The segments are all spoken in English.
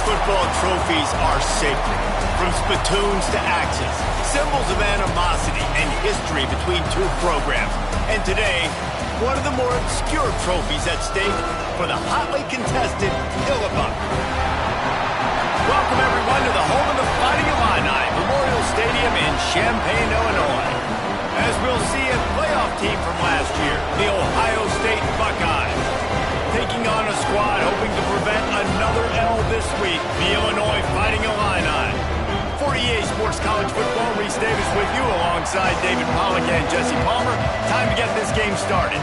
Football trophies are sacred, from spittoons to axes, symbols of animosity and history between two programs. And today, one of the more obscure trophies at stake for the hotly contested Illinois. Welcome everyone to the home of the Fighting Illini, Memorial Stadium in Champaign, Illinois. As we'll see a playoff team from last year, the Ohio State Buckeyes. Taking on a squad hoping to prevent another L this week, the Illinois Fighting Illini. For EA Sports College Football, Reese Davis with you alongside David Pollack and Jesse Palmer. Time to get this game started.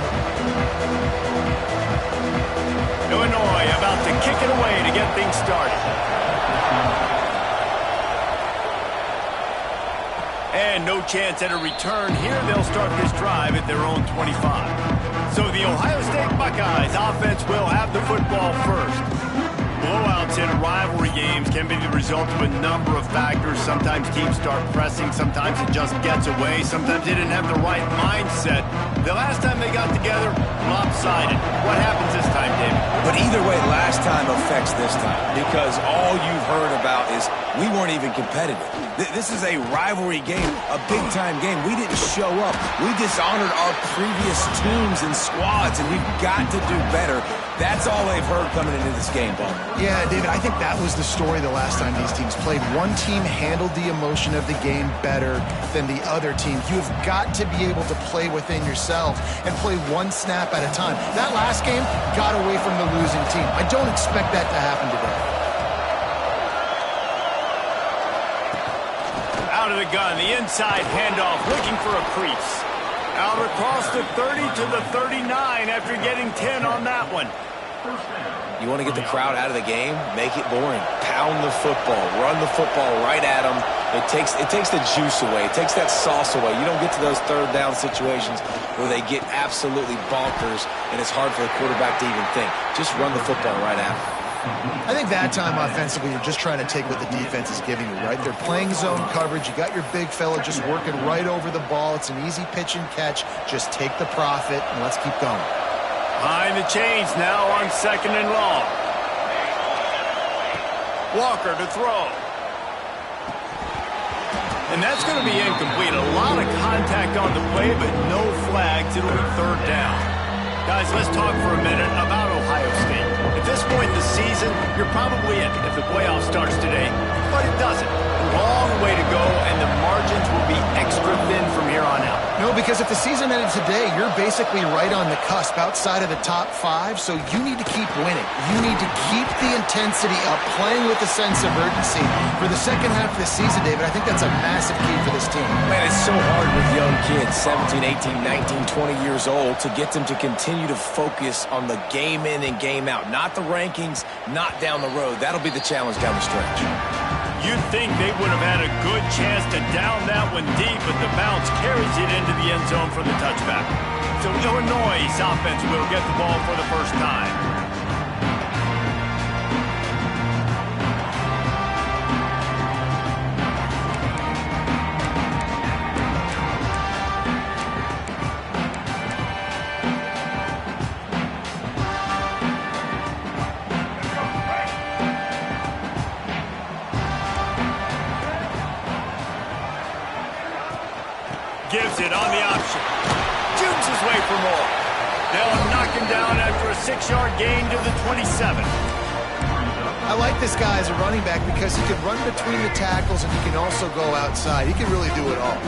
Illinois about to kick it away to get things started. And no chance at a return here. They'll start this drive at their own 25. So the Ohio State Buckeyes offense will have the football first. Blowouts in rivalry games can be the result of a number of factors. Sometimes teams start pressing, sometimes it just gets away, sometimes they didn't have the right mindset. The last time they got together, lopsided. What happens this time, David? But either way, last time affects this time, because all you've heard about is we weren't even competitive. This is a rivalry game, a big-time game. We didn't show up. We dishonored our previous teams and squads, and we've got to do better. That's all they've heard coming into this game, Bob. Yeah, David, I think that was the story the last time these teams played. One team handled the emotion of the game better than the other team. You've got to be able to play within yourself and play one snap at a time. That last game got away from the losing team. I don't expect that to happen today. Out of the gun, the inside handoff, looking for a crease. Out across the 30 to the 39 after getting 10 on that one. You want to get the crowd out of the game? Make it boring. Pound the football. Run the football right at them. It takes the juice away. It takes that sauce away. You don't get to those third down situations where they get absolutely bonkers and it's hard for the quarterback to even think. Just run the football right at them. I think that time offensively, you're just trying to take what the defense is giving you, right? They're playing zone coverage. You got your big fella just working right over the ball. It's an easy pitch and catch. Just take the profit and let's keep going. Behind the chains now on 2nd and long. Walker to throw. And that's going to be incomplete. A lot of contact on the play, but no flags. It'll be 3rd down. Guys, let's talk for a minute about Ohio State. At this point in the season, you're probably in if the playoff starts today, but it doesn't. A long way to go, and the margins will be extra thin from here on out. No, because if the season ended today, you're basically right on the cusp outside of the top 5, so you need to keep winning. You need to keep the intensity up, playing with a sense of urgency. For the second half of the season, David, I think that's a massive key for this team. Man, it's so hard with young kids, 17, 18, 19, 20 years old, to get them to continue to focus on the game in and game out. Not the rankings, not down the road. That'll be the challenge down the stretch. You'd think they would have had a good chance to down that one deep, but the bounce carries it into the end zone for the touchback. So Illinois' offense will get the ball for the first time. Gives it on the option. Shoots his way for more. They'll knock him down after a 6-yard gain to the 27. I like this guy as a running back because he can run between the tackles and he can also go outside. He can really do it all.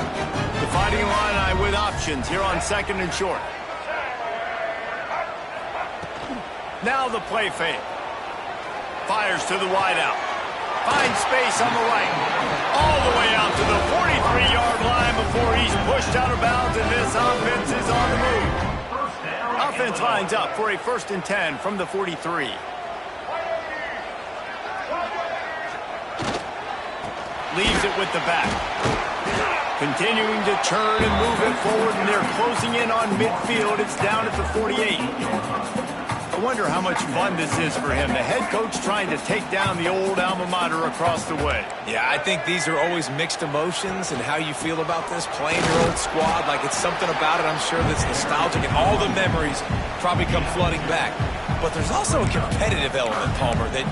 The Fighting Illini with options here on 2nd and short. Now the play fake. Fires to the wideout. Finds space on the right. All the way out to the 43-yard line before he's pushed out of bounds, and this offense is on the move. Offense lines up for a 1st and 10 from the 43. Leaves it with the back. Continuing to turn and move it forward, and they're closing in on midfield. It's down at the 48. I wonder how much fun this is for him. The head coach trying to take down the old alma mater across the way. Yeah, I think these are always mixed emotions and how you feel about this, playing your old squad. Like, it's something about it, I'm sure, that's nostalgic, and all the memories probably come flooding back. But there's also a competitive element, Palmer, that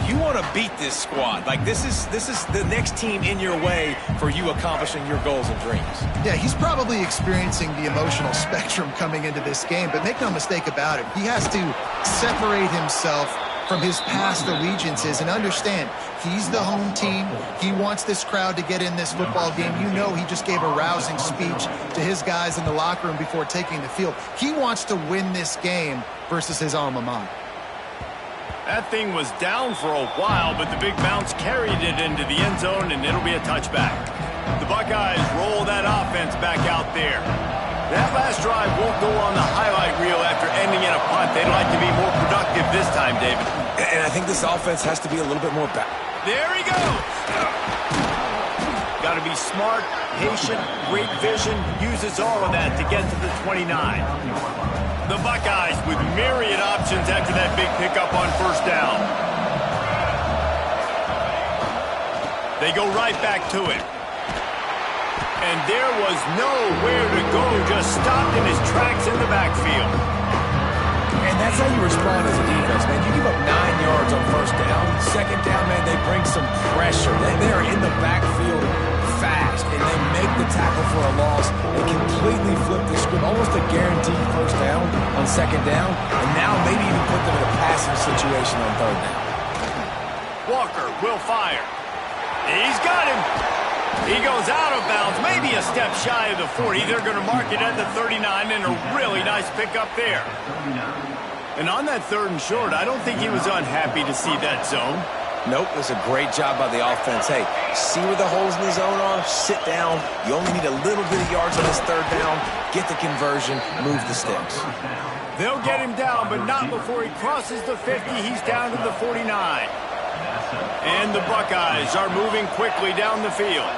you want to beat this squad. Like, this is the next team in your way for you accomplishing your goals and dreams. Yeah, he's probably experiencing the emotional spectrum coming into this game, but make no mistake about it, he has to separate himself from his past allegiances and understand he's the home team. He wants this crowd to get in this football game. You know, he just gave a rousing speech to his guys in the locker room before taking the field. He wants to win this game versus his alma mater. That thing was down for a while, but the big bounce carried it into the end zone, and it'll be a touchback. The Buckeyes roll that offense back out there. That last drive won't go on the highlight reel after ending in a punt. They'd like to be more productive this time, David. And I think this offense has to be a little bit more back. There he goes! Got to be smart, patient, great vision, uses all of that to get to the 29. The Buckeyes with myriad options after that big pickup on first down. They go right back to it. And there was nowhere to go, just stopped in his tracks in the backfield. And that's how you respond as a defense, man. You give up 9 yards on first down. Second down, man, they bring some pressure. They are in the backfield fast, and they make the tackle for a loss and completely flip the script, almost a guaranteed first down on second down, and now maybe even put them in a passing situation on third down. Walker will fire. He's got him. He goes out of bounds, maybe a step shy of the 40. They're going to mark it at the 39, and a really nice pickup there. And on that third and short, I don't think he was unhappy to see that zone. Nope, it was a great job by the offense. Hey, see where the holes in the zone are? Sit down. You only need a little bit of yards on this third down. Get the conversion. Move the sticks. They'll get him down, but not before he crosses the 50. He's down to the 49. And the Buckeyes are moving quickly down the field.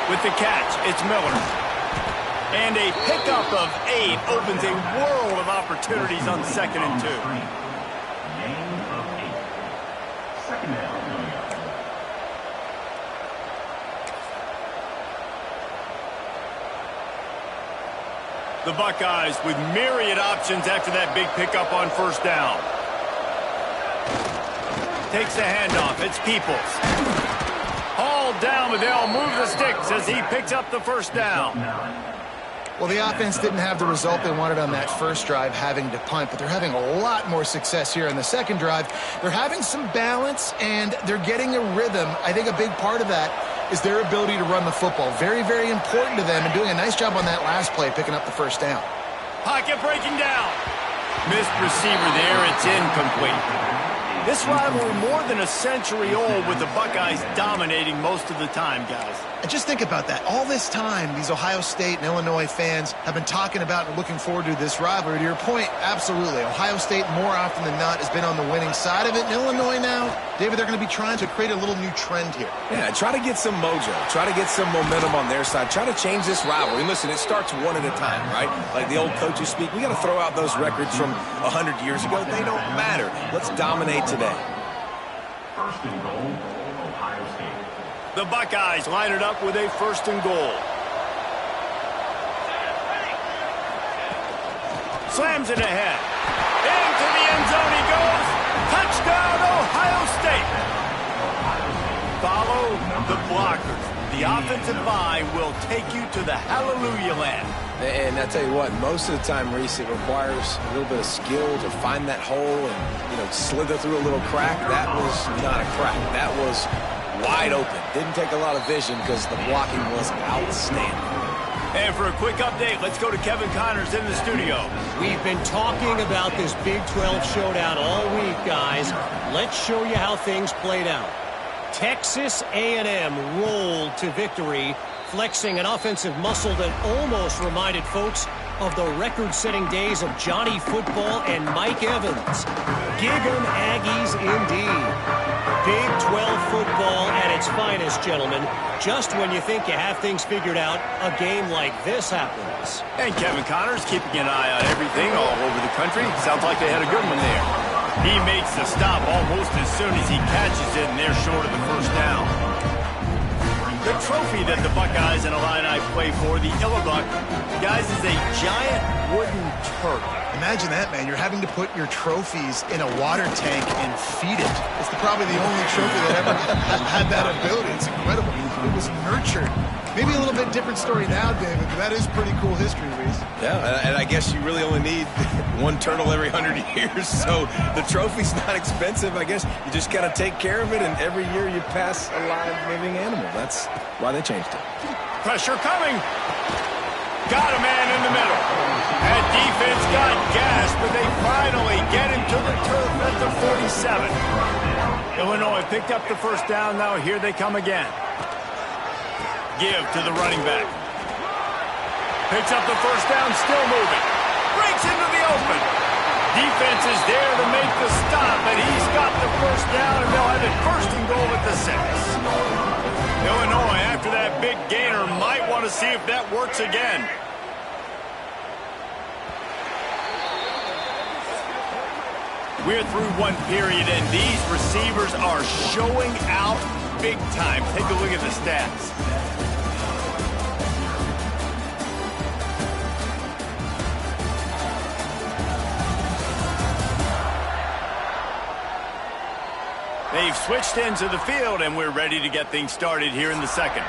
With the catch, it's Miller. And a pickup of 8 opens a world of opportunities on 2nd and 2. The Buckeyes with myriad options after that big pickup on first down. Takes the handoff. It's Peoples. Hauled down, but they'll move the sticks as he picks up the first down. Well, the offense didn't have the result they wanted on that first drive, having to punt, but they're having a lot more success here in the second drive. They're having some balance, and they're getting a rhythm. I think a big part of that is their ability to run the football. Very, very important to them, and doing a nice job on that last play, picking up the first down. Pocket breaking down. Missed receiver there. It's incomplete. This rivalry more than a century old, with the Buckeyes dominating most of the time, guys. And just think about that. All this time, these Ohio State and Illinois fans have been talking about and looking forward to this rivalry. To your point, absolutely. Ohio State, more often than not, has been on the winning side of it. And Illinois now, David, they're going to be trying to create a little new trend here. Yeah, try to get some mojo. Try to get some momentum on their side. Try to change this rivalry. Listen, it starts one at a time, right? Like the old coaches speak, we got to throw out those records from 100 years ago. They don't matter. Let's dominate today. First and goal, Ohio State. The Buckeyes line it up with a first and goal. Slams it ahead. Into the end zone he goes. Touchdown, Ohio State. Follow the blockers. The offensive line will take you to the hallelujah land. And I tell you what, most of the time, Reese, it requires a little bit of skill to find that hole and, slither through a little crack. That was not a crack. That was wide open. Didn't take a lot of vision because the blocking was outstanding. And for a quick update, let's go to Kevin Connors in the studio. We've been talking about this Big 12 showdown all week, guys. Let's show you how things played out. Texas A&M rolled to victory, flexing an offensive muscle that almost reminded folks of the record-setting days of Johnny Football and Mike Evans. Gig 'em Aggies indeed. Big 12 football at its finest, gentlemen. Just when you think you have things figured out, a game like this happens. And Kevin Connors keeping an eye on everything all over the country. Sounds like they had a good one there. He makes the stop almost as soon as he catches it, and they're short of the first down. The trophy that the Buckeyes and Illini play for, the Illibuck, guys, is a giant wooden turtle. Imagine that, man. You're having to put your trophies in a water tank and feed it. It's probably the only trophy that ever had that ability. It's incredible. It was nurtured. Maybe a little bit different story now, David, but that is pretty cool history, Reese. Yeah, and I guess you really only need one turtle every 100 years, so the trophy's not expensive. I guess you just got to take care of it, and every year you pass a live living animal. That's why they changed it. Pressure coming. Got a man in the middle. That defense got gassed, but they finally get him to the turf at the 47. Illinois picked up the first down. Now here they come again. Give to the running back. Picks up the first down, still moving. Breaks into the open. Defense is there to make the stop, and he's got the first down, and they'll have it first and goal at the 6. Illinois, after that big gainer, might want to see if that works again. We're through one period, and these receivers are showing out big time. Take a look at the stats. They've switched into the field, and we're ready to get things started here in the second.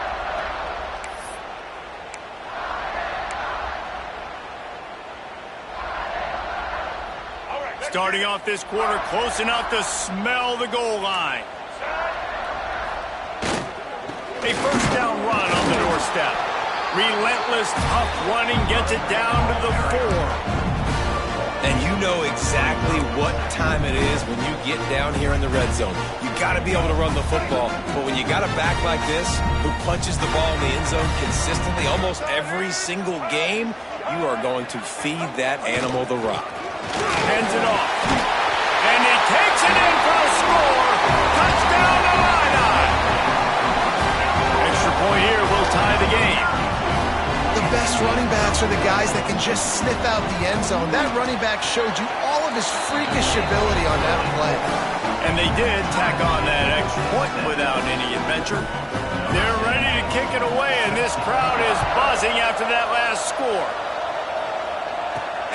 Starting off this quarter, close enough to smell the goal line. A first down run on the doorstep. Relentless, tough running gets it down to the 4. And you know exactly what time it is when you get down here in the red zone. You got to be able to run the football, but when you got a back like this who punches the ball in the end zone consistently almost every single game, you are going to feed that animal the rock. Hands it off. And he takes it in for a score. Touchdown Illini. Extra point here will tie the game. The best running backs are the guys that can just sniff out the end zone. That running back showed you all of his freakish ability on that play. And they did tack on that extra point without any adventure. They're ready to kick it away, and this crowd is buzzing after that last score.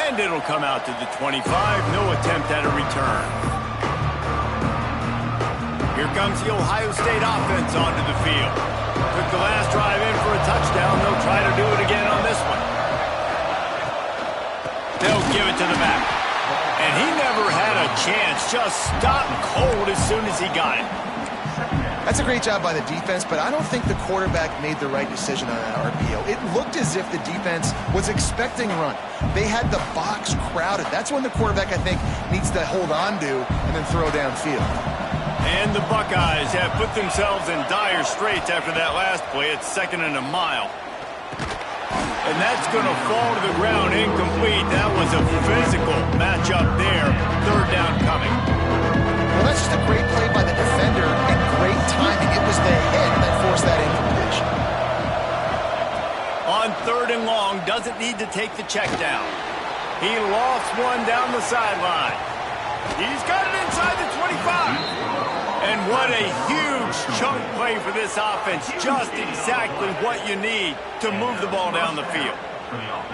And it'll come out to the 25. No attempt at a return. Here comes the Ohio State offense onto the field. Took the last drive in for a touchdown. They'll try to do it again on this one. They'll give it to the back. And he never had a chance. Just stopped cold as soon as he got it. That's a great job by the defense, but I don't think the quarterback made the right decision on that RPO. It looked as if the defense was expecting a run. They had the box crowded. That's when the quarterback, I think, needs to hold on to and then throw downfield. And the Buckeyes have put themselves in dire straits after that last play. It's 2nd and a mile. And that's going to fall to the ground incomplete. That was a physical matchup there. 3rd down coming. Well, that's just a great play by the defender and great timing. It was the hit that forced that incompletion. On 3rd and long, doesn't need to take the check down. He lofts one down the sideline. He's got it inside the 25. And what a huge chunk play for this offense. Just exactly what you need to move the ball down the field. For the offense.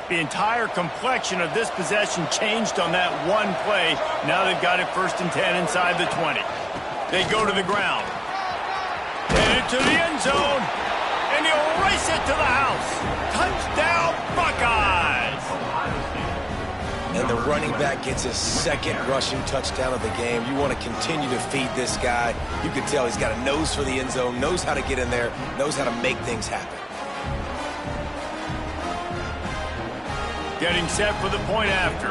The entire complexion of this possession changed on that one play. Now they've got it 1st and 10 inside the 20. They go to the ground. Headed to the end zone. And he'll race it to the house. Touchdown, Buckeyes! And the running back gets his 2nd rushing touchdown of the game. You want to continue to feed this guy. You can tell he's got a nose for the end zone, knows how to get in there, knows how to make things happen. Getting set for the point after.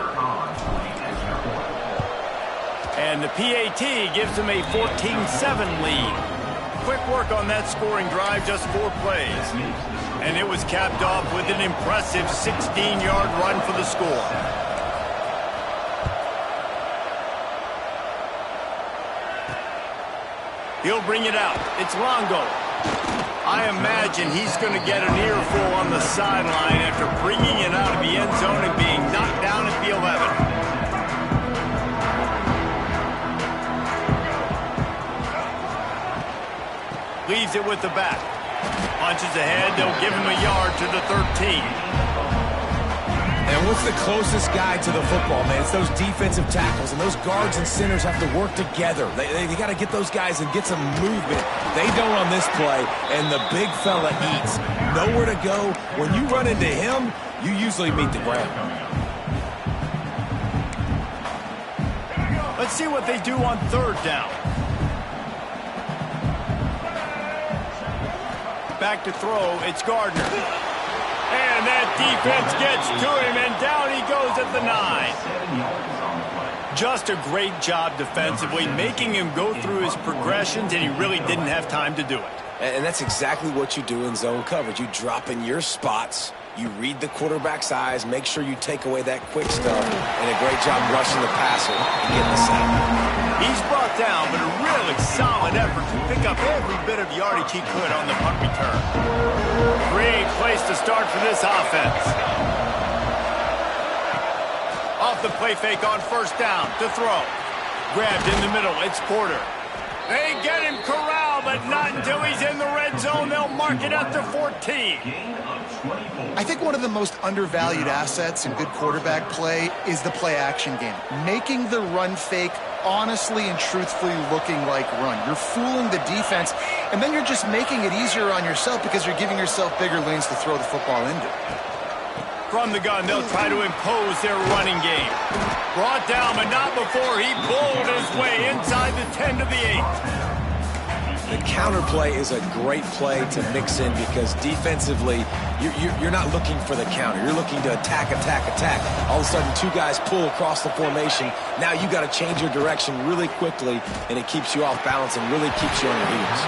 And the PAT gives them a 14-7 lead. Quick work on that scoring drive, just 4 plays. And it was capped off with an impressive 16-yard run for the score. He'll bring it out. It's Longo. I imagine he's going to get an earful on the sideline after bringing it out of the end zone and being knocked down at the 11. Leaves it with the back. Punches ahead. They'll give him a yard to the 13. And what's the closest guy to the football, man? It's those defensive tackles, and those guards and centers have to work together. They got to get those guys and get some movement. They don't on this play, and the big fella eats. Nowhere to go. When you run into him, you usually meet the ground. Let's see what they do on 3rd down. Back to throw, it's Gardner. And that defense gets to him, and down he goes at the 9. Just a great job defensively, making him go through his progressions, and he really didn't have time to do it. And that's exactly what you do in zone coverage. You drop in your spots, you read the quarterback's eyes, make sure you take away that quick stuff, and a great job rushing the passer and getting the sack. He's brought down, but a really solid effort to pick up every bit of yardage he could on the punt return. Great place to start for this offense. Off the play fake on 1st down to throw. Grabbed in the middle, it's Porter. They get him corralled, but not until he's in the red zone. They'll mark it at the 14. I think one of the most undervalued assets in good quarterback play is the play-action game. Making the run fake honestly and truthfully looking like run. You're fooling the defense, and then you're just making it easier on yourself because you're giving yourself bigger lanes to throw the football into. From the gun, they'll try to impose their running game. Brought down, but not before he bowled his way inside the 10 to the 8. The counter play is a great play to mix in because defensively, you're not looking for the counter. You're looking to attack. All of a sudden, 2 guys pull across the formation. Now you got to change your direction really quickly, and it keeps you off balance and really keeps you on your heels.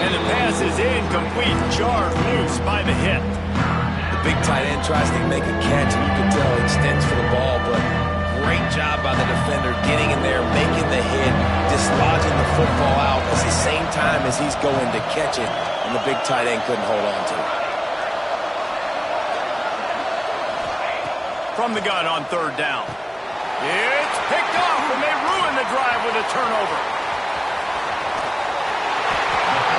And the pass is incomplete, jarred loose by the hit. The big tight end tries to make a catch, and you can tell he extends for the ball, but great job by the defender getting in there, making the hit, dislodging the football out at the same time as he's going to catch it, and the big tight end couldn't hold on to it. From the gun on 3rd down. It's picked off, and they ruin the drive with a turnover.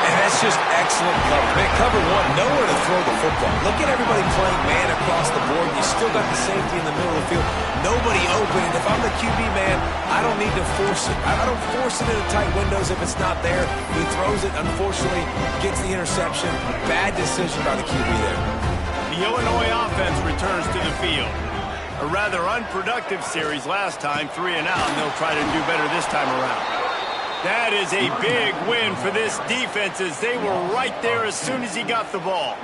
And that's just excellent cover. Man, cover 1, nowhere to throw the football. Look at everybody playing man across the board. You still got the safety in the middle of the field. Nobody open. And if I'm the QB, man, I don't need to force it. I don't force it into tight windows if it's not there. He throws it, unfortunately, gets the interception. Bad decision by the QB there. The Illinois offense returns to the field. A rather unproductive series last time, 3 and out, and they'll try to do better this time around. That is a big win for this defense as they were right there as soon as he got the ball.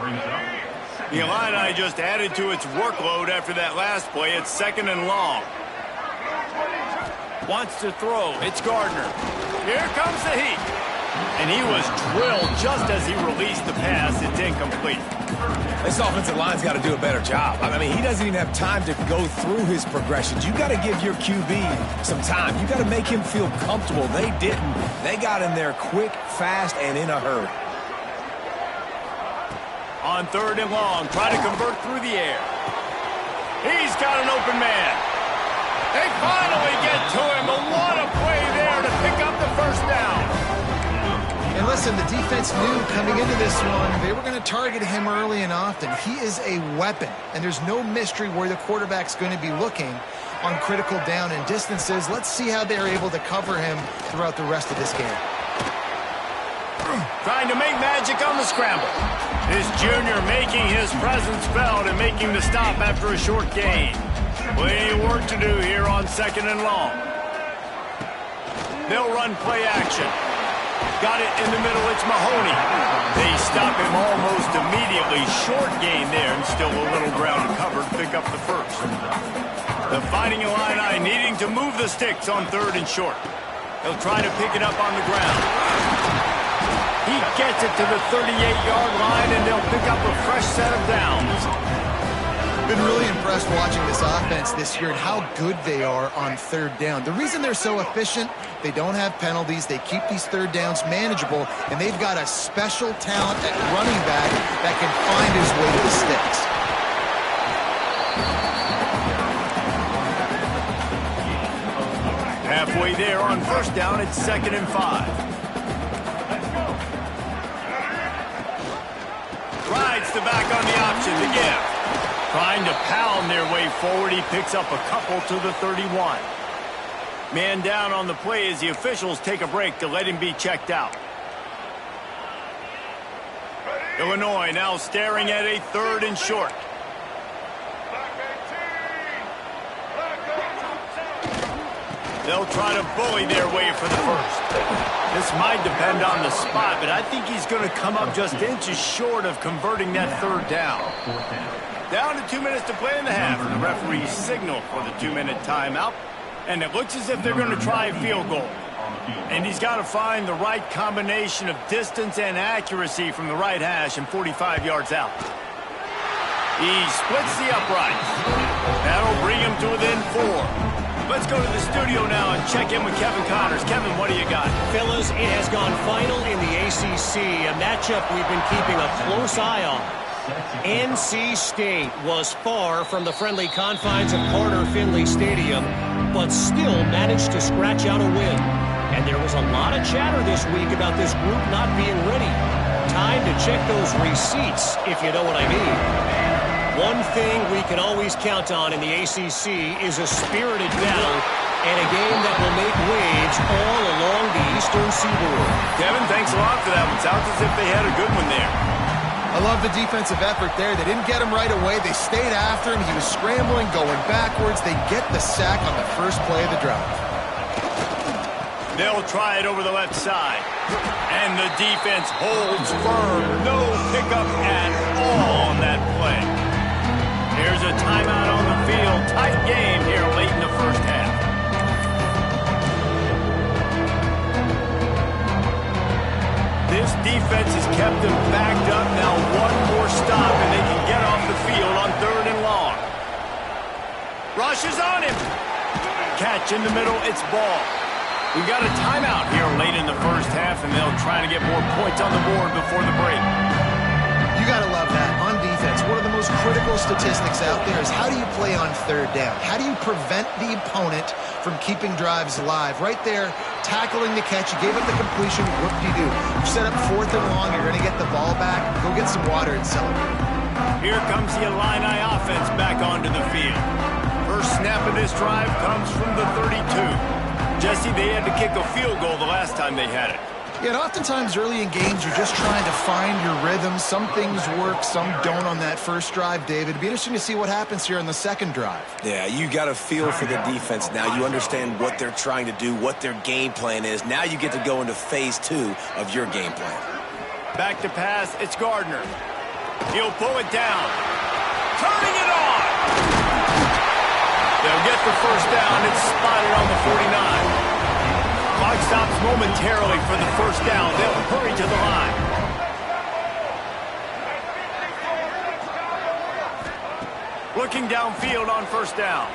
The Illini just added to its workload after that last play. It's 2nd and long. Wants to throw. It's Gardner. Here comes the heat. And he was drilled just as he released the pass. It's incomplete. This offensive line's got to do a better job. I mean, he doesn't even have time to go through his progressions. You got to give your QB some time. You got to make him feel comfortable. They didn't. They got in there quick, fast, and in a hurry. On 3rd and long, try to convert through the air. He's got an open man. They finally get to him, but what a play there to pick up the 1st down. And listen, the defense knew coming into this one, they were going to target him early and often. He is a weapon, and there's no mystery where the quarterback's going to be looking on critical down and distances. Let's see how they're able to cover him throughout the rest of this game. Trying to make magic on the scramble. This junior making his presence felt and making the stop after a short gain. Plenty of work to do here on 2nd and long. They'll run play action. Got it in the middle, it's Mahoney. They stop him almost immediately. Short gain there, and still a little ground covered. Pick up the 1st. The Fighting Illini needing to move the sticks on 3rd and short. He'll try to pick it up on the ground. He gets it to the 38-yard line, and they'll pick up a fresh set of downs. Been really impressed watching this offense this year and how good they are on 3rd down. The reason they're so efficient, they don't have penalties, they keep these 3rd downs manageable, and they've got a special talent at running back that can find his way to the sticks. Halfway there on 1st down, it's 2nd and 5. Rides the back on the option to give. Trying to pound their way forward, he picks up a couple to the 31. Man down on the play as the officials take a break to let him be checked out. Illinois now staring at a 3rd and short. They'll try to bully their way for the first. This might depend on the spot, but I think he's going to come up just inches short of converting that 3rd down. Down to 2 minutes to play in the half. The referees signal for the 2-minute timeout. And it looks as if they're going to try a field goal. And he's got to find the right combination of distance and accuracy from the right hash and 45 yards out. He splits the uprights. That'll bring him to within 4. Let's go to the studio now and check in with Kevin Connors. Kevin, what do you got? Fellas, it has gone final in the ACC, a matchup we've been keeping a close eye on. NC State was far from the friendly confines of Carter Finley Stadium, but still managed to scratch out a win. And there was a lot of chatter this week about this group not being ready. Time to check those receipts, if you know what I mean. One thing we can always count on in the ACC is a spirited battle and a game that will make waves all along the Eastern Seaboard. Kevin, thanks a lot for that one. Sounds as if they had a good one there. I love the defensive effort there. They didn't get him right away. They stayed after him. He was scrambling, going backwards. They get the sack on the first play of the drive. They'll try it over the left side. And the defense holds firm. No pickup at all on that play. Here's a timeout on the field. Tight game here late in the first half. This defense has kept them backed up. Now one more stop and they can get off the field on 3rd and long. Rush is on him. Catch in the middle. It's ball. We've got a timeout here late in the first half, and they'll try to get more points on the board before the break. You got to love that. On defense, one of the most critical statistics out there is how do you play on 3rd down? How do you prevent the opponent from keeping drives alive? Right there, tackling the catch. You gave up the completion. What do? You set up 4th and long. You're going to get the ball back. Go get some water and celebrate. Here comes the Illini offense back onto the field. First snap of this drive comes from the 32. Jesse, they had to kick a field goal the last time they had it. Yeah, and oftentimes early in games, you're just trying to find your rhythm. Some things work, some don't on that first drive, David. It'd be interesting to see what happens here on the second drive. Yeah, you got a feel for the defense now. You understand what they're trying to do, what their game plan is. Now you get to go into phase 2 of your game plan. Back to pass, it's Gardner. He'll pull it down. Turning it on! They'll get the first down. It's spotted on the 49. Clock stops momentarily for the first down. They'll hurry to the line. Looking downfield on first down.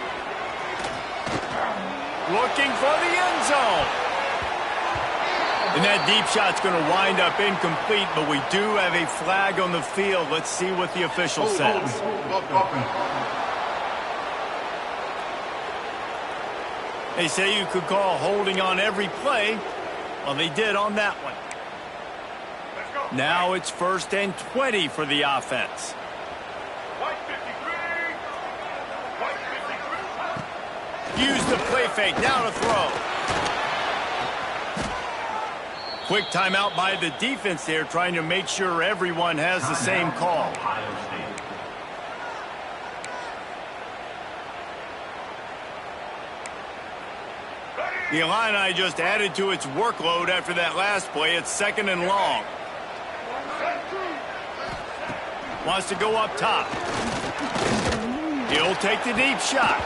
Looking for the end zone. And that deep shot's going to wind up incomplete, but we do have a flag on the field. Let's see what the official says. They say you could call holding on every play. Well, they did on that one. Now it's 1st and 20 for the offense. Use the play fake. Now to throw. Quick timeout by the defense there, trying to make sure everyone has the same call. The Illini just added to its workload after that last play. It's 2nd and long. Wants to go up top. He'll take the deep shot.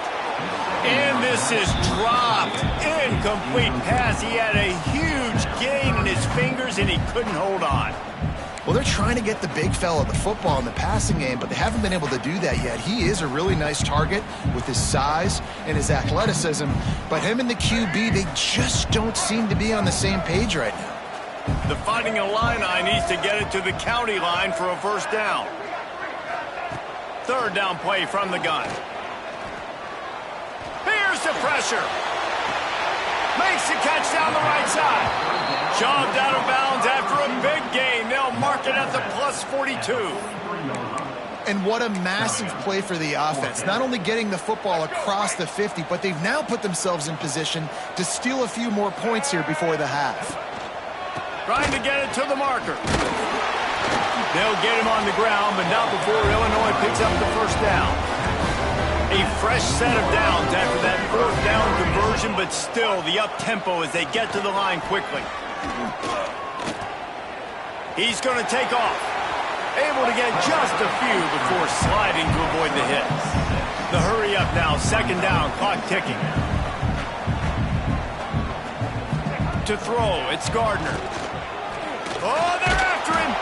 And this is dropped. Incomplete pass. He had a huge gain in his fingers, and he couldn't hold on. Well, they're trying to get the big fella the football in the passing game, but they haven't been able to do that yet. He is a really nice target with his size and his athleticism, but him and the QB, they just don't seem to be on the same page right now. The Fighting Illini needs to get it to the county line for a first down. Third down play from the gun. Here's the pressure. Makes the catch down the right side. Shoved out of bounds after a big gain. They'll mark it at the plus 42. And what a massive play for the offense. Not only getting the football across the 50, but they've now put themselves in position to steal a few more points here before the half. Trying to get it to the marker. They'll get him on the ground, but not before Illinois picks up the first down. A fresh set of downs after that fourth down conversion, but still the up-tempo as they get to the line quickly. He's going to take off. Able to get just a few before sliding to avoid the hits. The hurry up now, second down, clock ticking. To throw, it's Gardner. Oh, they're after him!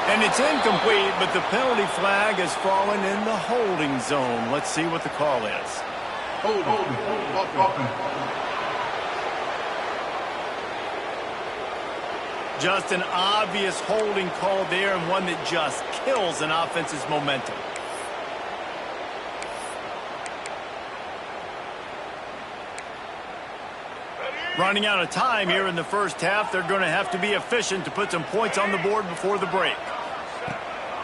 And it's incomplete, but the penalty flag has fallen in the holding zone. Let's see what the call is. Just an obvious holding call there, and one that just kills an offense's momentum. Running out of time here in the first half. They're going to have to be efficient to put some points on the board before the break.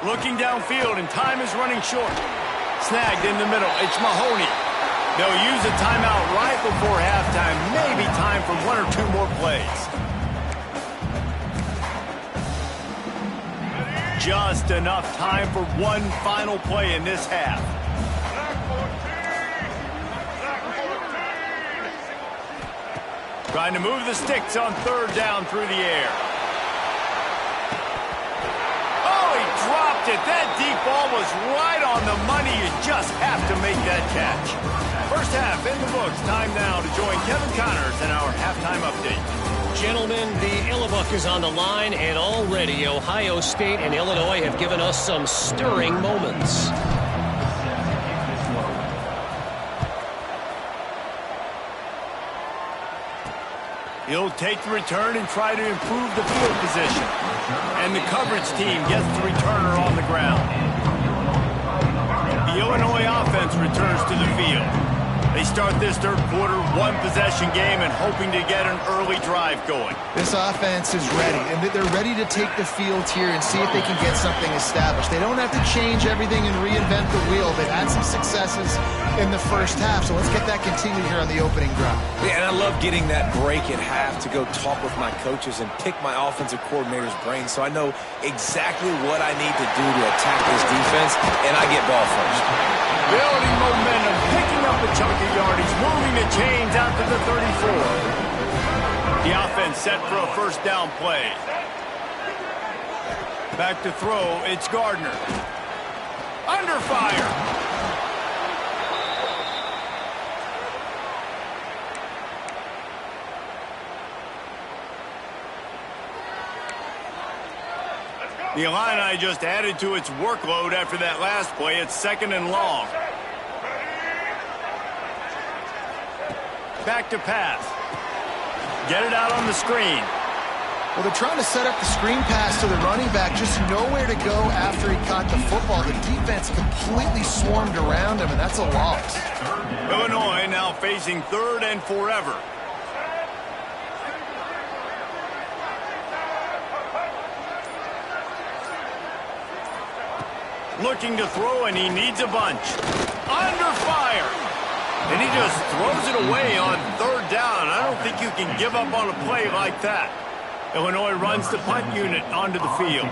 Looking downfield, and time is running short. Snagged in the middle. It's Mahoney. They'll use a timeout right before halftime. Maybe time for one or two more plays. Just enough time for one final play in this half. Trying to move the sticks on third down through the air. Oh, he dropped it. That deep ball was right on the money. You just have to make that catch. First half in the books. Time now to join Kevin Connors in our halftime update. Gentlemen, the Illibuck is on the line, and already Ohio State and Illinois have given us some stirring moments. He'll take the return and try to improve the field position. And the coverage team gets the returner on the ground. The Illinois offense returns to the field. They start this third quarter, one-possession game, and hoping to get an early drive going. This offense is ready, and they're ready to take the field here and see if they can get something established. They don't have to change everything and reinvent the wheel. They've had some successes in the first half, so let's get that continued here on the opening drive. Yeah, and I love getting that break at half to go talk with my coaches and pick my offensive coordinator's brain so I know exactly what I need to do to attack this defense, and I get ball first. Building momentum, picking up a chunk of yardage, moving the chains out to the 34. The offense set for a first down play. Back to throw, it's Gardner. Under fire. The Illini just added to its workload after that last play. It's second and long. Back to pass. Get it out on the screen. Well, they're trying to set up the screen pass to the running back, just nowhere to go after he caught the football. The defense completely swarmed around him, and that's a loss. Illinois now facing third and forever. Looking to throw, and he needs a bunch. Under fire. And he just throws it away on third down. I don't think you can give up on a play like that. Illinois runs the punt unit onto the field.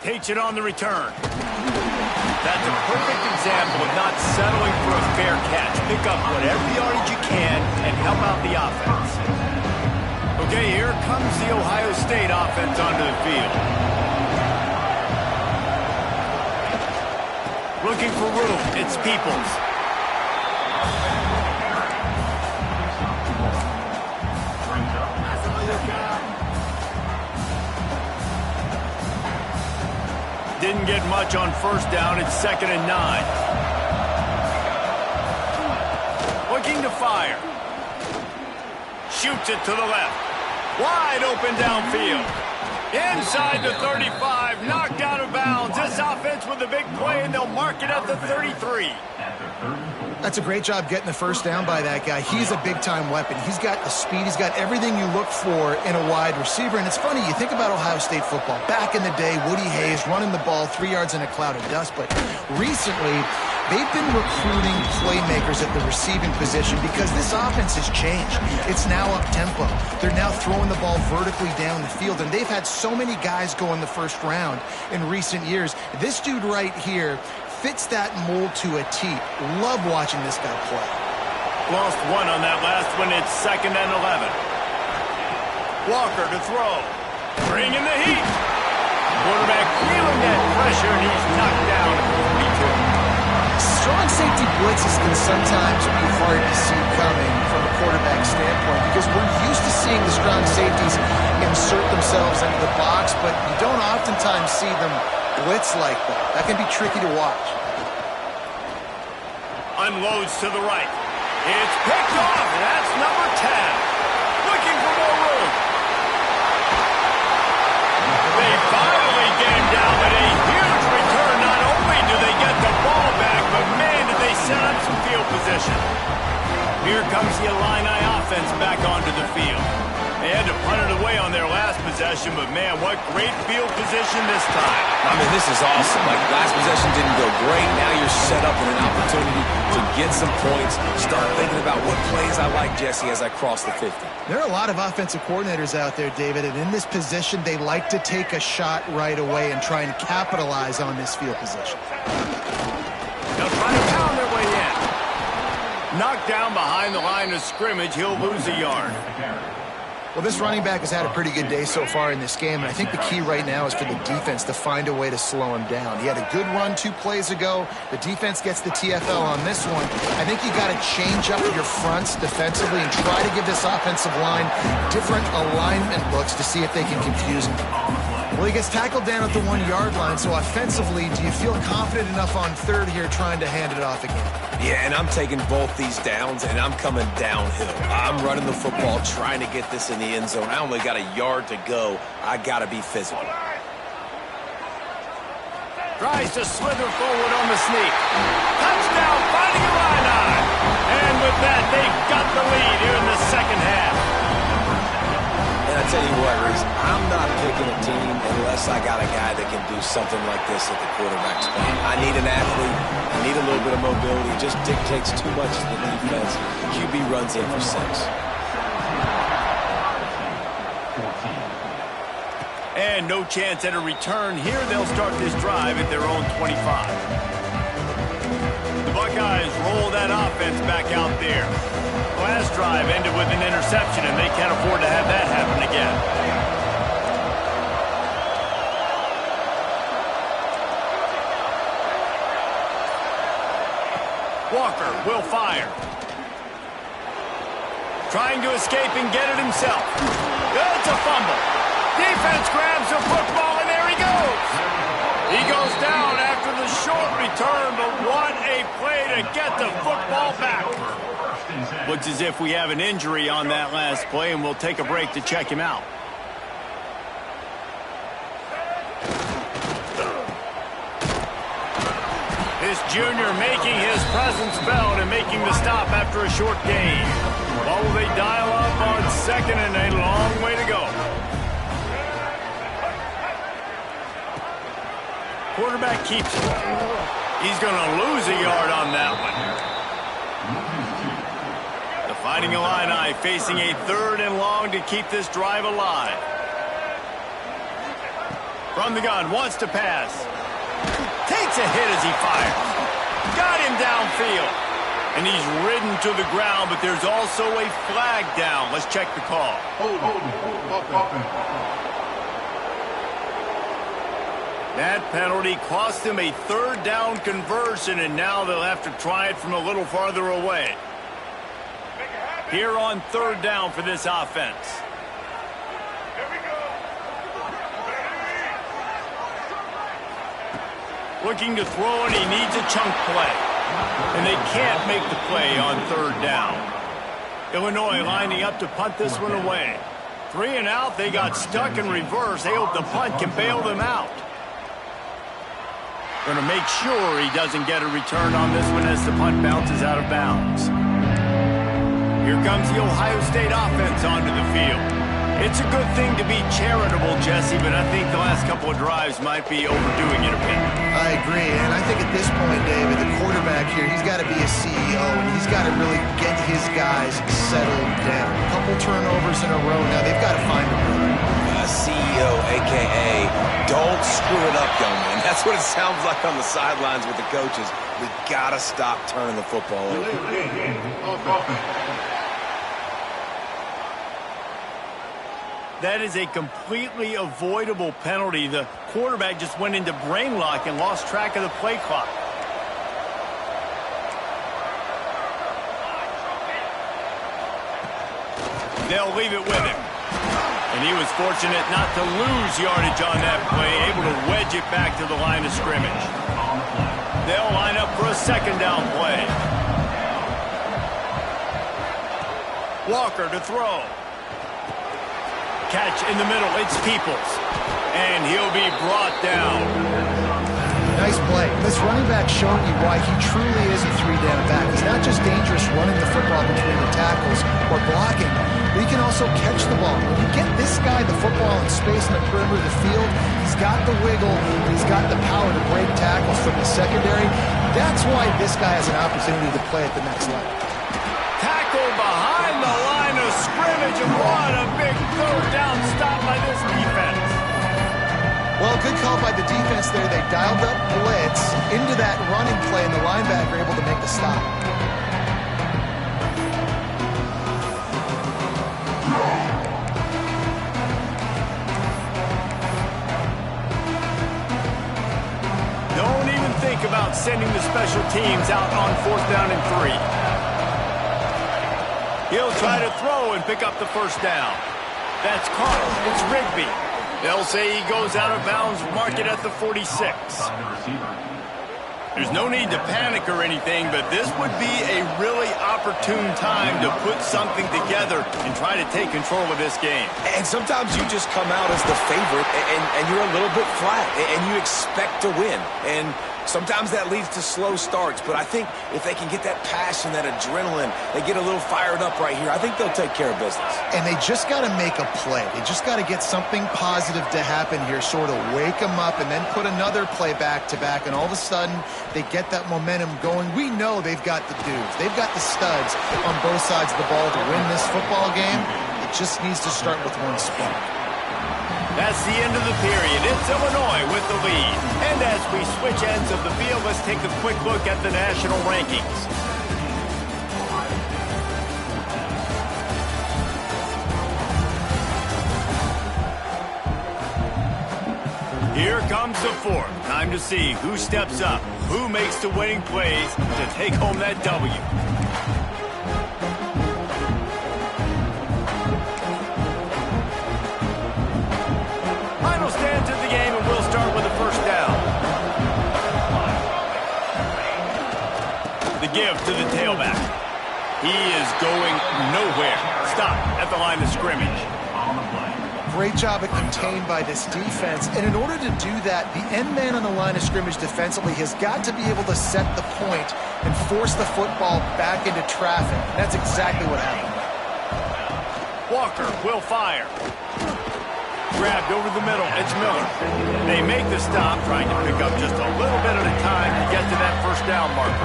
Takes it on the return. That's a perfect example of not settling for a fair catch. Pick up whatever yardage you can and help out the offense. Okay, here comes the Ohio State offense onto the field. Looking for room. It's Peoples. Didn't get much on first down. It's 2nd and 9. Looking to fire. Shoots it to the left. Wide open downfield. Inside the 35. Knocked out of bounds. This offense with a big play, and they'll mark it at the 33. That's a great job getting the first down by that guy. He's a big-time weapon. He's got the speed. He's got everything you look for in a wide receiver. And it's funny, you think about Ohio State football. Back in the day, Woody Hayes running the ball 3 yards in a cloud of dust. But recently, they've been recruiting playmakers at the receiving position because this offense has changed. It's now up-tempo. They're now throwing the ball vertically down the field. And they've had so many guys go in the first round in recent years. This dude right here fits that mold to a T. Love watching this guy play. Lost one on that last one. It's 2nd and 11. Walker to throw. Bringing the heat. Quarterback feeling that pressure, and he's knocked down at the 42. Strong safety blitzes can sometimes be hard to see coming from a quarterback standpoint because we're used to seeing the strong safeties insert themselves into the box, but you don't oftentimes see them blitz like that. That can be tricky to watch. Unloads to the right. It's picked off. That's number 10. Looking for more room. They finally get him down, but a huge return. Not only do they get the ball back, but man, did they set up some field position. Here comes the Illini offense back onto the field. They had to punt it away on their last possession, but man, what great field position this time. I mean, this is awesome. Like, last possession didn't go great. Now you're set up with an opportunity to get some points. Start thinking about what plays I like, Jesse, as I cross the 50. There are a lot of offensive coordinators out there, David, and in this position, they like to take a shot right away and try and capitalize on this field position. They'll try to pound their way in. Knocked down behind the line of scrimmage. He'll lose a yard. Well, this running back has had a pretty good day so far in this game, and I think the key right now is for the defense to find a way to slow him down. He had a good run 2 plays ago. The defense gets the TFL on this one. I think you got to change up your fronts defensively and try to give this offensive line different alignment looks to see if they can confuse him. Well, he gets tackled down at the 1-yard line, so offensively, do you feel confident enough on third here trying to hand it off again? Yeah, and I'm taking both these downs, and I'm coming downhill. I'm running the football, trying to get this in the end zone. I only got a yard to go. I got to be physical. Tries to slither forward on the sneak. Touchdown, finding a line. And with that, they've got the lead here in the second half. And I tell you what, Reese, I'm not picking a team unless I got a guy that can do something like this at the quarterback spot. I need an athlete. I need a little bit of mobility. It just dictates too much to the defense. QB runs in for 6. And no chance at a return here. They'll start this drive at their own 25. The Buckeyes roll that offense back out there. Last drive ended with an interception, and they can't afford to have that happen again. Walker will fire. Trying to escape and get it himself. It's a fumble. Defense grabs the football, and there he goes. He goes down after the short return, but what a play to get the football back. Looks as if we have an injury on that last play, and we'll take a break to check him out. This junior making his presence felt and making the stop after a short gain. What will they dial up on 2nd and a long way to go? Quarterback keeps it. He's going to lose a yard on that one. The Fighting Illini facing a 3rd and long to keep this drive alive. From the gun, wants to pass. Takes a hit as he fires. Got him downfield. And he's ridden to the ground, but there's also a flag down. Let's check the call. That penalty cost them a third down conversion, and now they'll have to try it from a little farther away. Here on third down for this offense. Looking to throw, and he needs a chunk play. And they can't make the play on third down. Illinois lining up to punt this one away. 3 and out, they got stuck in reverse. They hope the punt can bail them out. Going to make sure he doesn't get a return on this one as the punt bounces out of bounds. Here comes the Ohio State offense onto the field. It's a good thing to be charitable, Jesse, but I think the last couple of drives might be overdoing it a bit. I agree, and I think at this point, David, the quarterback here, he's got to be a CEO, and he's got to really get his guys settled down. A couple turnovers in a row now. They've got to find a rhythm. CEO, a.k.a. don't screw it up, young man. That's what it sounds like on the sidelines with the coaches. We got to stop turning the football over. That is a completely avoidable penalty. The quarterback just went into brain lock and lost track of the play clock. They'll leave it with him. And he was fortunate not to lose yardage on that play, able to wedge it back to the line of scrimmage. They'll line up for a second down play. Walker to throw. Catch in the middle, it's Peoples. And he'll be brought down. Nice play. This running back showing you why he truly is a three-down back. He's not just dangerous running the football between the tackles or blocking, but he can also catch the ball. When you get this guy the football in space in the perimeter of the field, he's got the wiggle, he's got the power to break tackles from the secondary. That's why this guy has an opportunity to play at the next level. Tackle behind the line of scrimmage, and what a big third down stop by this defense. Well, good call by the defense there. They dialed up blitz into that running play, and the linebacker able to make the stop. Don't even think about sending the special teams out on 4th down and 3. He'll try to throw and pick up the first down. That's caught. It's Rigby. They'll say he goes out of bounds, mark it at the 46. There's no need to panic or anything, but this would be a really opportune time to put something together and try to take control of this game. And sometimes you just come out as the favorite, and you're a little bit flat, and you expect to win. And sometimes that leads to slow starts, but I think if they can get that passion, that adrenaline, they get a little fired up right here, I think they'll take care of business. And they just got to make a play. They just got to get something positive to happen here, sort of wake them up, and then put another play back-to-back, and all of a sudden they get that momentum going. We know they've got the dudes. They've got the studs on both sides of the ball to win this football game. It just needs to start with one spark. That's the end of the period. It's Illinois with the lead. And as we switch ends of the field, let's take a quick look at the national rankings. Here comes the fourth. Time to see who steps up, who makes the winning plays to take home that W. Final stands of the game, and we'll start with the first down. The give to the tailback. He is going nowhere. Stop at the line of scrimmage. Great job at contained by this defense. And in order to do that, the end man on the line of scrimmage defensively has got to be able to set the point and force the football back into traffic. And that's exactly what happened. Walker will fire. Grabbed over the middle. It's Miller. They make the stop, trying to pick up just a little bit at a time to get to that first down marker.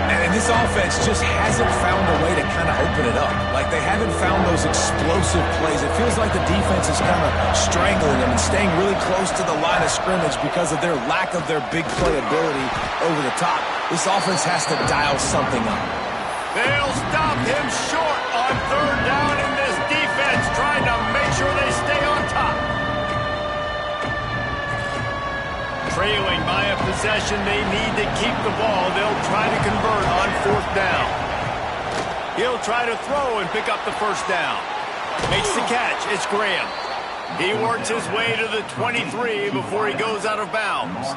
And this offense just hasn't found a way to kind of open it up. Like, they haven't found those explosive plays. It feels like the defense is kind of strangling them and staying really close to the line of scrimmage because of their lack of their big play ability over the top. This offense has to dial something up. They'll stop him short on third down, in this defense trying to make sure they stay on top. possession. They need to keep the ball. They'll try to convert on 4th down. He'll try to throw and pick up the first down. Makes the catch. It's Graham. He works his way to the 23 before he goes out of bounds.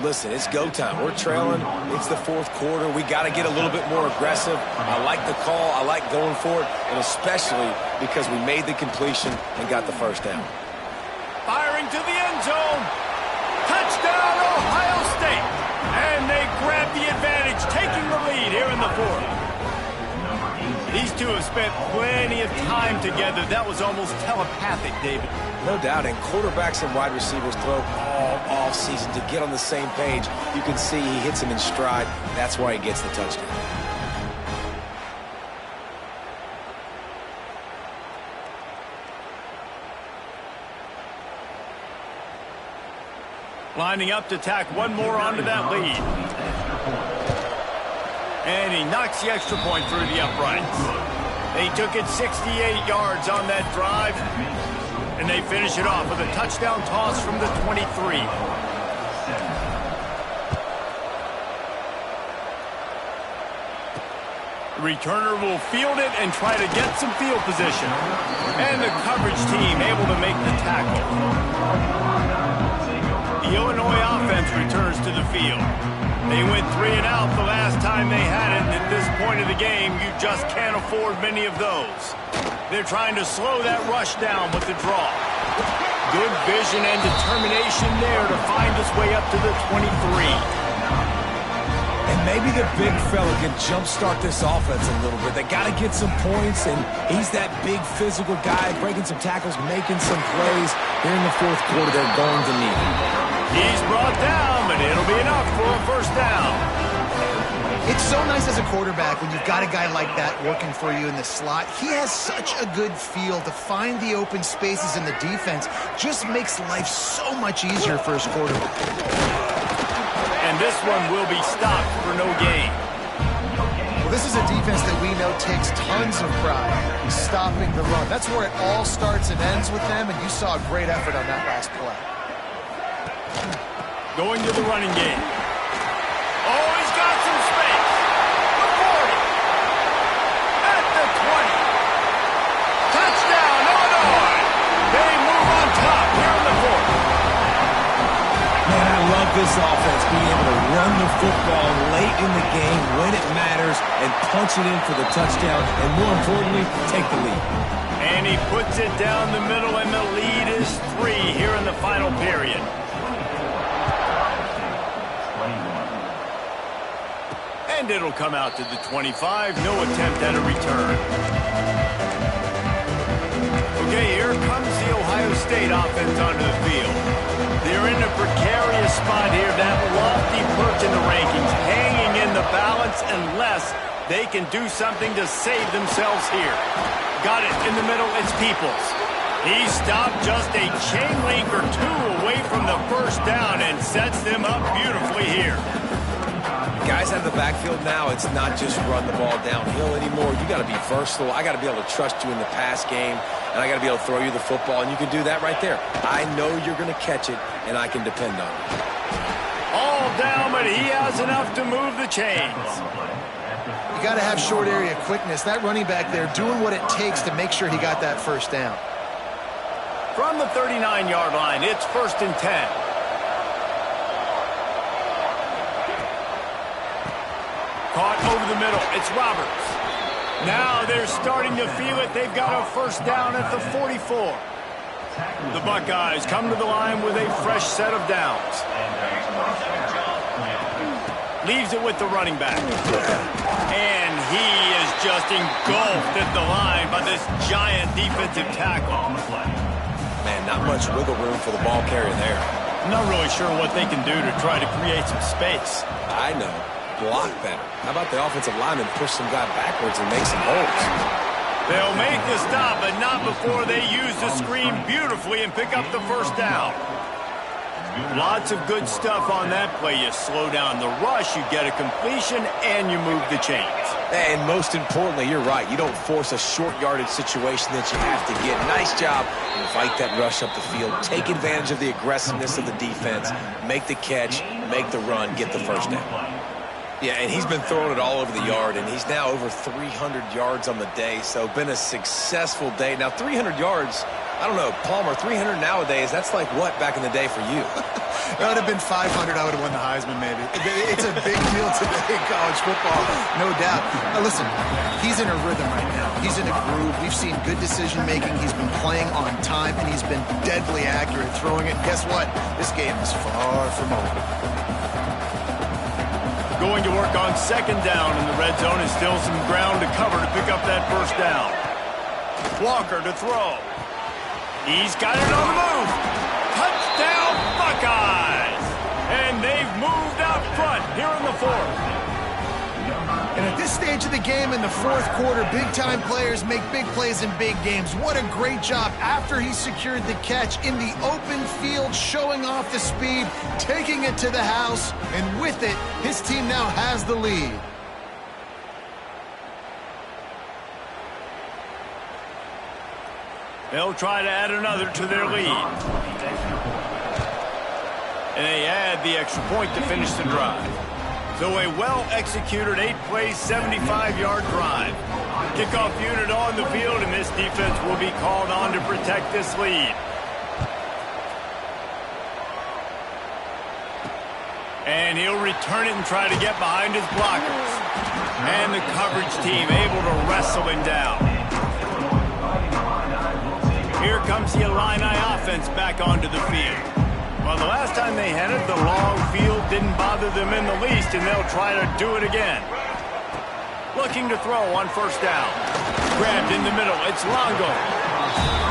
Listen, it's go time. We're trailing. It's the 4th quarter. We got to get a little bit more aggressive. I like the call. I like going for it, and especially because we made the completion and got the first down. Firing to the end zone. Touchdown, Ohio State. And they grab the advantage, taking the lead here in the 4th. These two have spent plenty of time together. That was almost telepathic, David. No doubt, and quarterbacks and wide receivers throw all off-season to get on the same page. You can see he hits him in stride. That's why he gets the touchdown. Lining up to tack one more onto that lead. And he knocks the extra point through the uprights. They took it 68 yards on that drive. And they finish it off with a touchdown toss from the 23. The returner will field it and try to get some field position. And the coverage team able to make the tackle. The Illinois offense returns to the field. They went 3 and out the last time they had it, and at this point of the game, you just can't afford many of those. They're trying to slow that rush down with the draw. Good vision and determination there to find his way up to the 23. And maybe the big fella can jumpstart this offense a little bit. They got to get some points, and he's that big physical guy, breaking some tackles, making some plays. Here in the 4th quarter, they're going to need him. He's brought down, but it'll be enough for a first down. It's so nice as a quarterback when you've got a guy like that working for you in the slot. He has such a good feel to find the open spaces in the defense. Just makes life so much easier for his quarterback. And this one will be stopped for no gain. Well, this is a defense that we know takes tons of pride in stopping the run. That's where it all starts and ends with them, and you saw a great effort on that last play. Going to the running game. Oh, he's got some space. The 40. At the 20. Touchdown, Illinois. They move on top here in the 4th. Man, I love this offense, being able to run the football late in the game when it matters and punch it in for the touchdown, and more importantly, take the lead. And he puts it down the middle, and the lead is 3 here in the final period. And it'll come out to the 25. No attempt at a return. Okay, here comes the Ohio State offense onto the field. They're in a precarious spot here, that lofty perch in the rankings, hanging in the balance unless they can do something to save themselves here. Got it in the middle, it's Peoples. He stopped just a chain link or 2 away from the first down and sets them up beautifully here. Guys out of the backfield now, it's not just run the ball downhill anymore. You got to be versatile. I got to be able to trust you in the pass game, and I got to be able to throw you the football, and you can do that right there. I know you're going to catch it, and I can depend on it. All down, but he has enough to move the chains. You got to have short area quickness. That running back there doing what it takes to make sure he got that first down. From the 39-yard line, it's 1st and 10. Caught over the middle. It's Roberts. Now they're starting to feel it. They've got a first down at the 44. The Buckeyes come to the line with a fresh set of downs. Leaves it with the running back. And he is just engulfed at the line by this giant defensive tackle. Man, not much wiggle room for the ball carrier there. I'm not really sure what they can do to try to create some space. I know. Block better. How about the offensive lineman push some guy backwards and make some holes? They'll make the stop, but not before they use the screen beautifully and pick up the first down. Lots of good stuff on that play. You slow down the rush, you get a completion, and you move the chains. And most importantly, you're right. You don't force a short yardage situation that you have to get. Nice job. Invite that rush up the field. Take advantage of the aggressiveness of the defense. Make the catch, make the run, get the first down. Yeah, and he's been throwing it all over the yard, and he's now over 300 yards on the day, so been a successful day. Now, 300 yards, I don't know, Palmer, 300 nowadays, that's like what back in the day for you? That would have been 500. I would have won the Heisman, maybe. It's a big deal today in college football, no doubt. Now, listen, he's in a rhythm right now. He's in a groove. We've seen good decision-making. He's been playing on time, and he's been deadly accurate throwing it. Guess what? This game is far from over. Going to work on second down in the red zone, and still some ground to cover to pick up that first down. Walker to throw. He's got it on the move. Touchdown, Buckeyes! And they've moved out front here in the fourth. And at this stage of the game in the fourth quarter, big-time players make big plays in big games. What a great job after he secured the catch in the open field, showing off the speed, taking it to the house, and with it, his team now has the lead. They'll try to add another to their lead. And they add the extra point to finish the drive. So a well-executed 8-play, 75-yard drive. Kickoff unit on the field, and this defense will be called on to protect this lead. And he'll return it and try to get behind his blockers. And the coverage team able to wrestle him down. Here comes the Illini offense back onto the field. Well, the last time they had it, the long field didn't bother them in the least, and they'll try to do it again. Looking to throw on first down. Grabbed in the middle. It's Longo.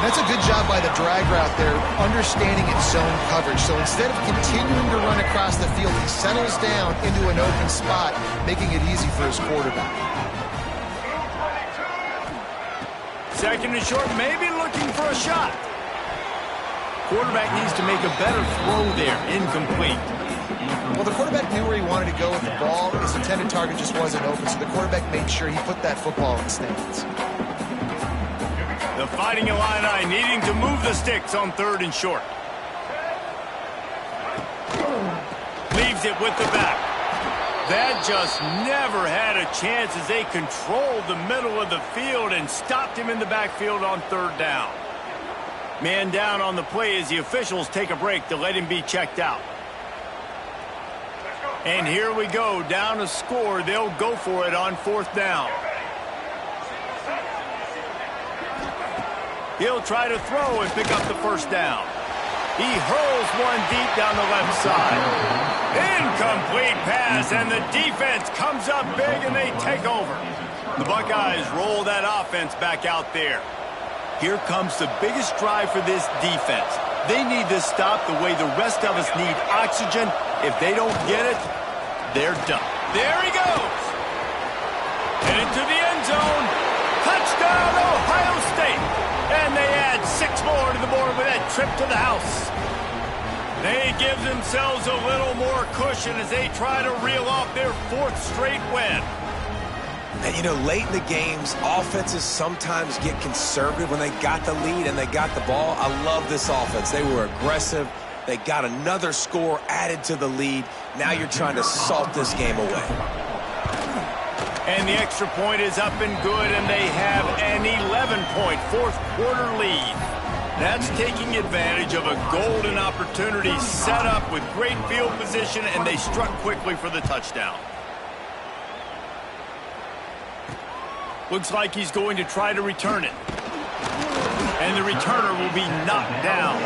That's a good job by the drag route there, understanding its zone coverage. So instead of continuing to run across the field, he settles down into an open spot, making it easy for his quarterback. Second and short, maybe looking for a shot. Quarterback needs to make a better throw there. Incomplete. Well, the quarterback knew where he wanted to go with the ball. His intended target just wasn't open, so the quarterback made sure he put that football in the stands. The Fighting Illini needing to move the sticks on third and short. Leaves it with the back. That just never had a chance as they controlled the middle of the field and stopped him in the backfield on third down. Man down on the play as the officials take a break to let him be checked out. And here we go, down a score. They'll go for it on fourth down. He'll try to throw and pick up the first down. He hurls one deep down the left side. Incomplete pass, and the defense comes up big, and they take over. The Buckeyes roll that offense back out there. Here comes the biggest drive for this defense. They need to stop the way the rest of us need oxygen. If they don't get it, they're done. There he goes. And into the end zone. Touchdown, Ohio State. And they add 6 more to the board with that trip to the house. They give themselves a little more cushion as they try to reel off their 4th straight win. And, you know, late in the games, offenses sometimes get conservative when they got the lead and they got the ball. I love this offense. They were aggressive. They got another score added to the lead. Now you're trying to salt this game away. And the extra point is up and good, and they have an 11-point fourth-quarter lead. That's taking advantage of a golden opportunity set up with great field position, and they struck quickly for the touchdown. Looks like he's going to try to return it. And the returner will be knocked down.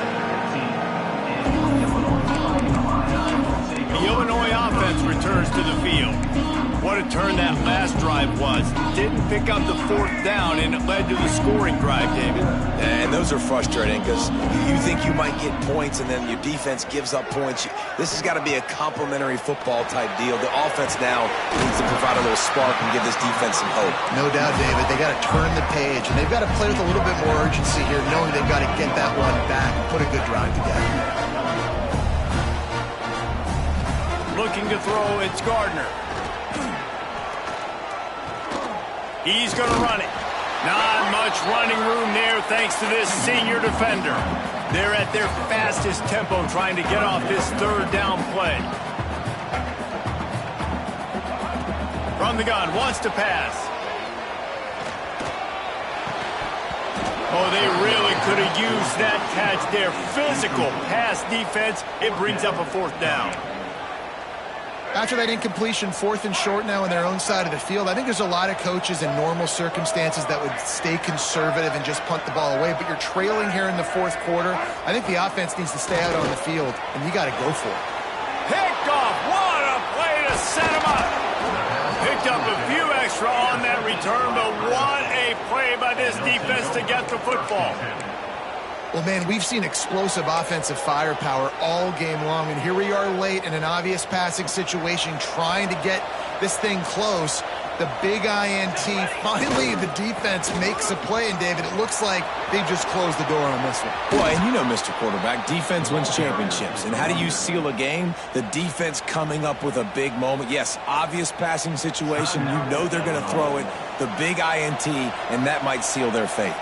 The Illinois offense returns to the field. What a turn that last drive was. Didn't pick up the 4th down, and it led to the scoring drive, David. And those are frustrating because you think you might get points, and then your defense gives up points. This has got to be a complementary football type deal. The offense now needs to provide a little spark and give this defense some hope. No doubt, David. They got to turn the page, and they've got to play with a little bit more urgency here, knowing they've got to get that one back and put a good drive together. Looking to throw, it's Gardner. He's going to run it. Not much running room there thanks to this senior defender. They're at their fastest tempo trying to get off this third down play. From the gun, wants to pass. Oh, they really could have used that catch there. Physical pass defense. It brings up a fourth down. After that incompletion, 4th and short now on their own side of the field, I think there's a lot of coaches in normal circumstances that would stay conservative and just punt the ball away. But you're trailing here in the 4th quarter. I think the offense needs to stay out on the field, and you got to go for it. Picked off. What a play to set him up. Picked up a few extra on that return, but what a play by this defense to get the football. Well, man, we've seen explosive offensive firepower all game long, and here we are late in an obvious passing situation trying to get this thing close. The big INT, finally the defense makes a play, and David, it looks like they just closed the door on this one. Boy, and you know, Mr. Quarterback, defense wins championships. And how do you seal a game? The defense coming up with a big moment. Yes, obvious passing situation. You know they're going to throw it. The big INT, and that might seal their fate.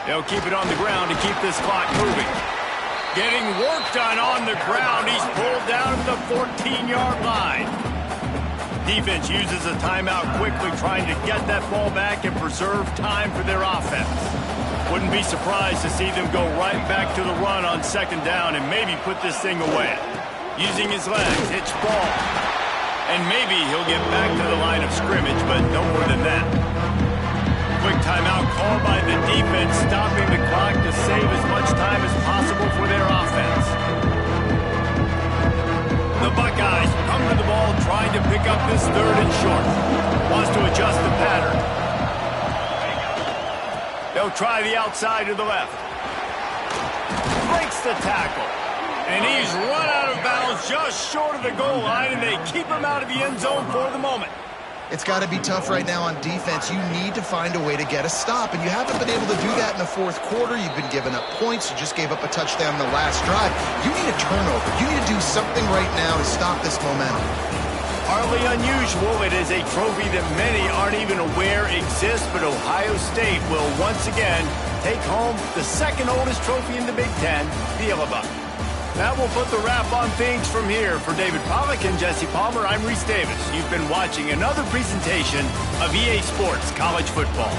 They'll keep it on the ground to keep this clock moving. Getting work done on the ground. He's pulled down to the 14-yard line. Defense uses a timeout quickly, trying to get that ball back and preserve time for their offense. Wouldn't be surprised to see them go right back to the run on 2nd down and maybe put this thing away. Using his legs, it's ball. And maybe he'll get back to the line of scrimmage, but no more than that. Quick timeout called by the defense, stopping the clock to save as much time as possible for their offense. The Buckeyes come to the ball trying to pick up this 3rd and short. Wants to adjust the pattern. They'll try the outside to the left. Breaks the tackle. And he's run out of bounds just short of the goal line, and they keep him out of the end zone for the moment. It's got to be tough right now on defense. You need to find a way to get a stop, and you haven't been able to do that in the 4th quarter. You've been giving up points. You just gave up a touchdown in the last drive. You need a turnover. You need to do something right now to stop this momentum. Hardly unusual. It is a trophy that many aren't even aware exists, but Ohio State will once again take home the 2nd oldest trophy in the Big Ten, the Yellow Buck. That will put the wrap on things from here. For David Pollack and Jesse Palmer, I'm Reese Davis. You've been watching another presentation of EA Sports College Football.